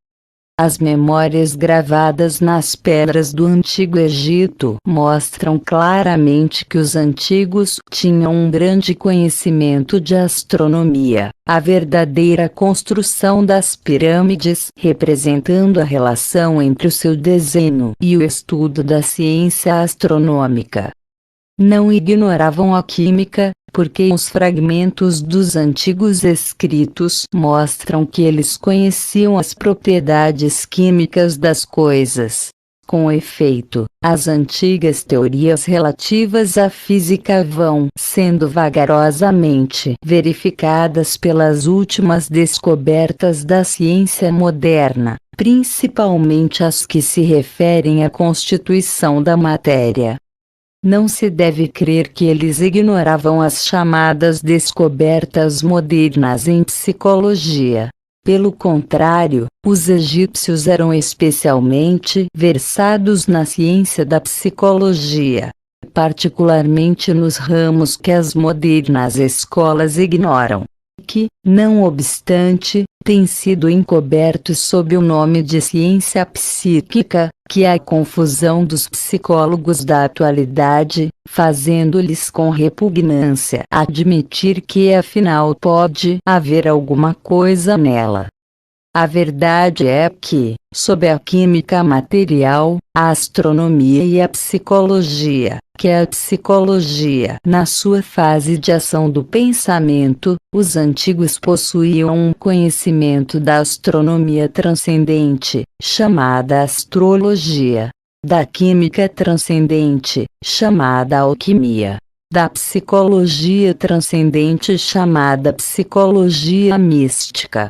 As memórias gravadas nas pedras do Antigo Egito mostram claramente que os antigos tinham um grande conhecimento de astronomia, a verdadeira construção das pirâmides, representando a relação entre o seu desenho e o estudo da ciência astronômica. Não ignoravam a química, porque os fragmentos dos antigos escritos mostram que eles conheciam as propriedades químicas das coisas. Com efeito, as antigas teorias relativas à física vão sendo vagarosamente verificadas pelas últimas descobertas da ciência moderna, principalmente as que se referem à constituição da matéria. Não se deve crer que eles ignoravam as chamadas descobertas modernas em psicologia. Pelo contrário, os egípcios eram especialmente versados na ciência da psicologia, particularmente nos ramos que as modernas escolas ignoram, que, não obstante, têm sido encobertos sob o nome de ciência psíquica, que é a confusão dos psicólogos da atualidade, fazendo-lhes com repugnância admitir que afinal pode haver alguma coisa nela. A verdade é que, sob a química material, a astronomia e a psicologia, que é a psicologia na sua fase de ação do pensamento, os antigos possuíam um conhecimento da astronomia transcendente, chamada astrologia, da química transcendente, chamada alquimia, da psicologia transcendente chamada psicologia mística.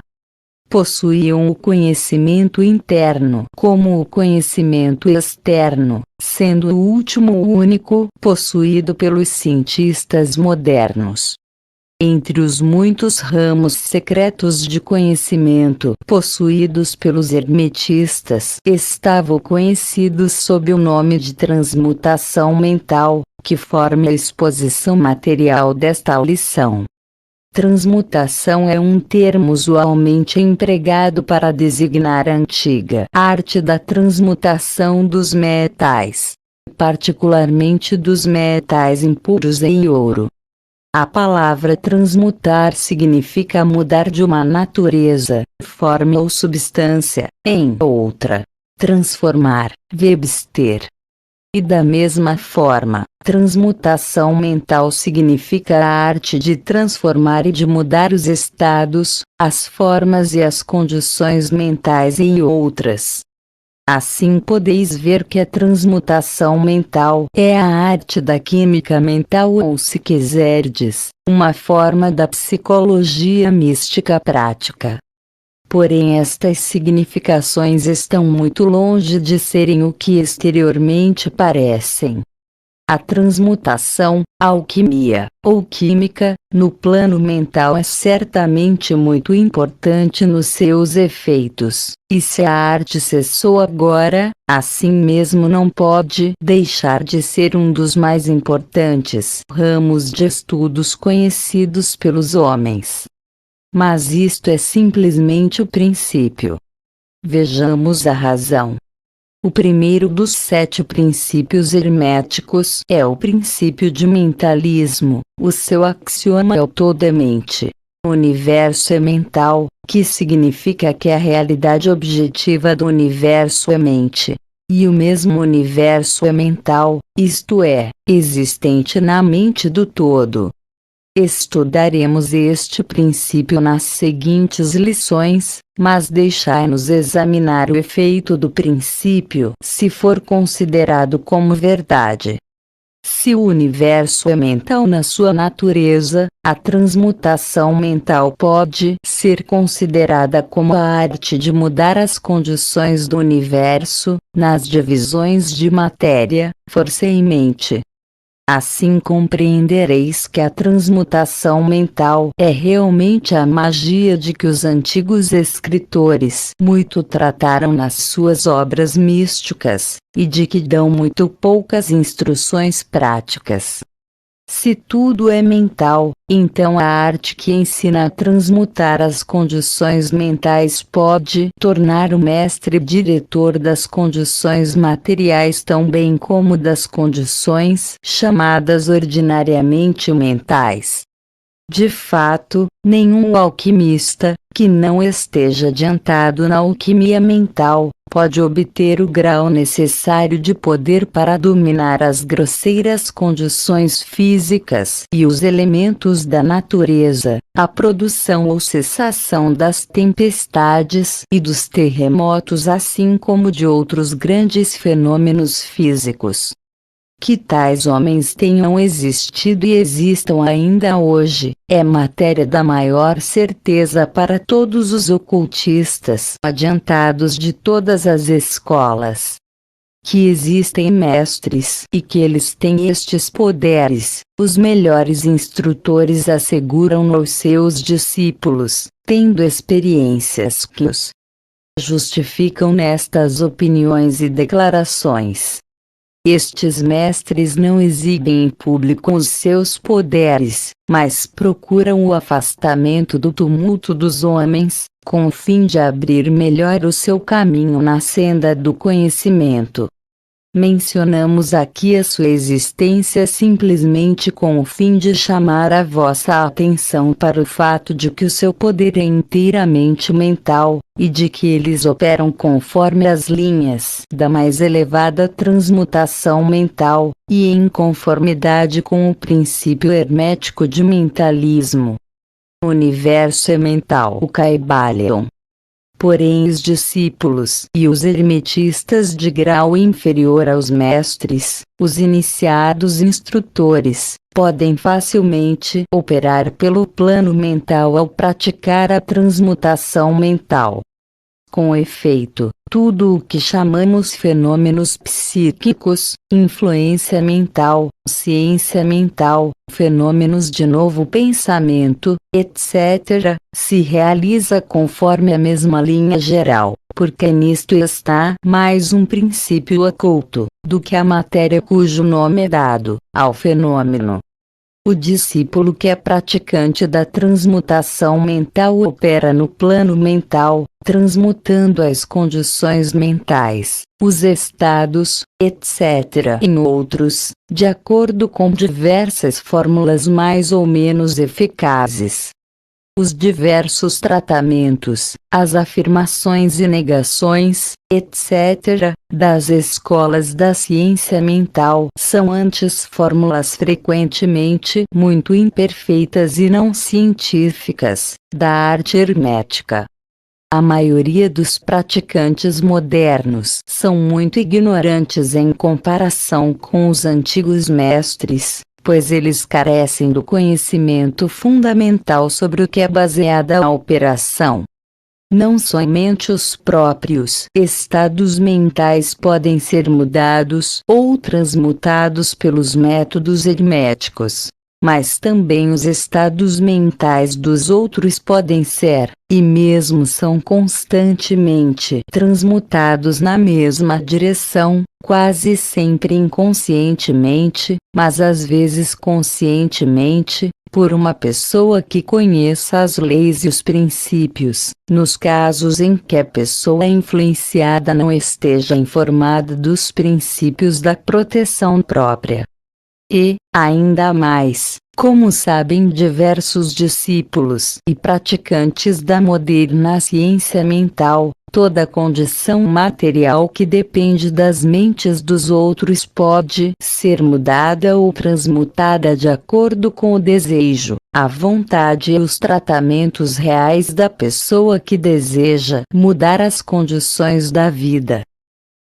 Possuíam o conhecimento interno como o conhecimento externo, sendo o último o único possuído pelos cientistas modernos. Entre os muitos ramos secretos de conhecimento possuídos pelos hermetistas estava o conhecido sob o nome de transmutação mental, que forma a exposição material desta lição. Transmutação é um termo usualmente empregado para designar a antiga arte da transmutação dos metais, particularmente dos metais impuros em ouro. A palavra transmutar significa mudar de uma natureza, forma ou substância, em outra. Transformar, webster. E da mesma forma, transmutação mental significa a arte de transformar e de mudar os estados, as formas e as condições mentais em outras. Assim podeis ver que a transmutação mental é a arte da química mental ou, se quiserdes, uma forma da psicologia mística prática. Porém estas significações estão muito longe de serem o que exteriormente parecem. A transmutação, alquimia, ou química, no plano mental é certamente muito importante nos seus efeitos, e se a arte cessou agora, assim mesmo não pode deixar de ser um dos mais importantes ramos de estudos conhecidos pelos homens. Mas isto é simplesmente o princípio. Vejamos a razão. O primeiro dos 7 princípios herméticos é o princípio de mentalismo. O seu axioma é o todo é mente. O universo é mental, que significa que a realidade objetiva do universo é mente. E o mesmo universo é mental, isto é, existente na mente do todo. Estudaremos este princípio nas seguintes lições, mas deixai-nos examinar o efeito do princípio se for considerado como verdade. Se o universo é mental na sua natureza, a transmutação mental pode ser considerada como a arte de mudar as condições do universo, nas divisões de matéria, força e mente. Assim compreendereis que a transmutação mental é realmente a magia de que os antigos escritores muito trataram nas suas obras místicas, e de que dão muito poucas instruções práticas. Se tudo é mental, então a arte que ensina a transmutar as condições mentais pode tornar o mestre diretor das condições materiais tão bem como das condições chamadas ordinariamente mentais. De fato, nenhum alquimista, que não esteja adiantado na alquimia mental, pode obter o grau necessário de poder para dominar as grosseiras condições físicas e os elementos da natureza, a produção ou cessação das tempestades e dos terremotos, assim como de outros grandes fenômenos físicos. Que tais homens tenham existido e existam ainda hoje, é matéria da maior certeza para todos os ocultistas adiantados de todas as escolas. Que existem mestres e que eles têm estes poderes, os melhores instrutores asseguram aos seus discípulos, tendo experiências que os justificam nestas opiniões e declarações. Estes mestres não exibem em público os seus poderes, mas procuram o afastamento do tumulto dos homens, com o fim de abrir melhor o seu caminho na senda do conhecimento. Mencionamos aqui a sua existência simplesmente com o fim de chamar a vossa atenção para o fato de que o seu poder é inteiramente mental, e de que eles operam conforme as linhas da mais elevada transmutação mental, e em conformidade com o princípio hermético de mentalismo. O universo é mental. O Kybalion. Porém os discípulos e os hermetistas de grau inferior aos mestres, os iniciados instrutores, podem facilmente operar pelo plano mental ao praticar a transmutação mental. Com efeito, tudo o que chamamos fenômenos psíquicos, influência mental, ciência mental, fenômenos de novo pensamento, etc., se realiza conforme a mesma linha geral, porque nisto está mais um princípio oculto, do que a matéria cujo nome é dado ao fenômeno. O discípulo que é praticante da transmutação mental opera no plano mental, transmutando as condições mentais, os estados, etc. em outros, de acordo com diversas fórmulas mais ou menos eficazes. Os diversos tratamentos, as afirmações e negações, etc., das escolas da ciência mental são antes fórmulas frequentemente muito imperfeitas e não científicas, da arte hermética. A maioria dos praticantes modernos são muito ignorantes em comparação com os antigos mestres, pois eles carecem do conhecimento fundamental sobre o que é baseada a operação. Não somente os próprios estados mentais podem ser mudados ou transmutados pelos métodos herméticos, mas também os estados mentais dos outros podem ser, e mesmo são constantemente transmutados na mesma direção, quase sempre inconscientemente, mas às vezes conscientemente, por uma pessoa que conheça as leis e os princípios, nos casos em que a pessoa influenciada não esteja informada dos princípios da proteção própria. E, ainda mais, como sabem diversos discípulos e praticantes da moderna ciência mental, toda condição material que depende das mentes dos outros pode ser mudada ou transmutada de acordo com o desejo, a vontade e os tratamentos reais da pessoa que deseja mudar as condições da vida.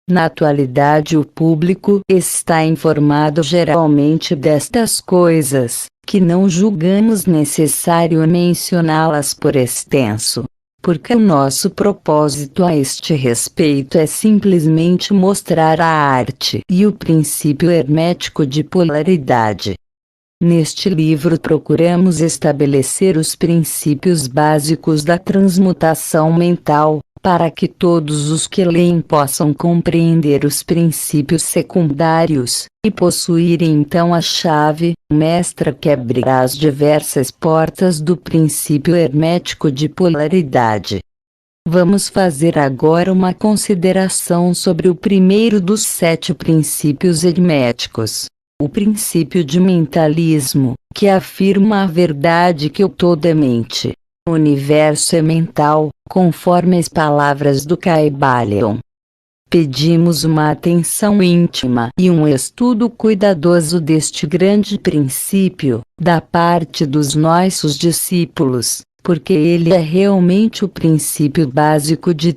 Na atualidade o público está informado geralmente destas coisas, que não julgamos necessário mencioná-las por extenso. porque o nosso propósito a este respeito é simplesmente mostrar a arte e o princípio hermético de polaridade. Neste livro procuramos estabelecer os princípios básicos da transmutação mental, para que todos os que leem possam compreender os princípios secundários, e possuírem então a chave mestra que abrirá as diversas portas do princípio hermético de polaridade. Vamos fazer agora uma consideração sobre o primeiro dos 7 princípios herméticos. O princípio de mentalismo, que afirma a verdade que o todo é mente. O universo é mental, conforme as palavras do Kybalion. Pedimos uma atenção íntima e um estudo cuidadoso deste grande princípio, da parte dos nossos discípulos, porque ele é realmente o princípio básico de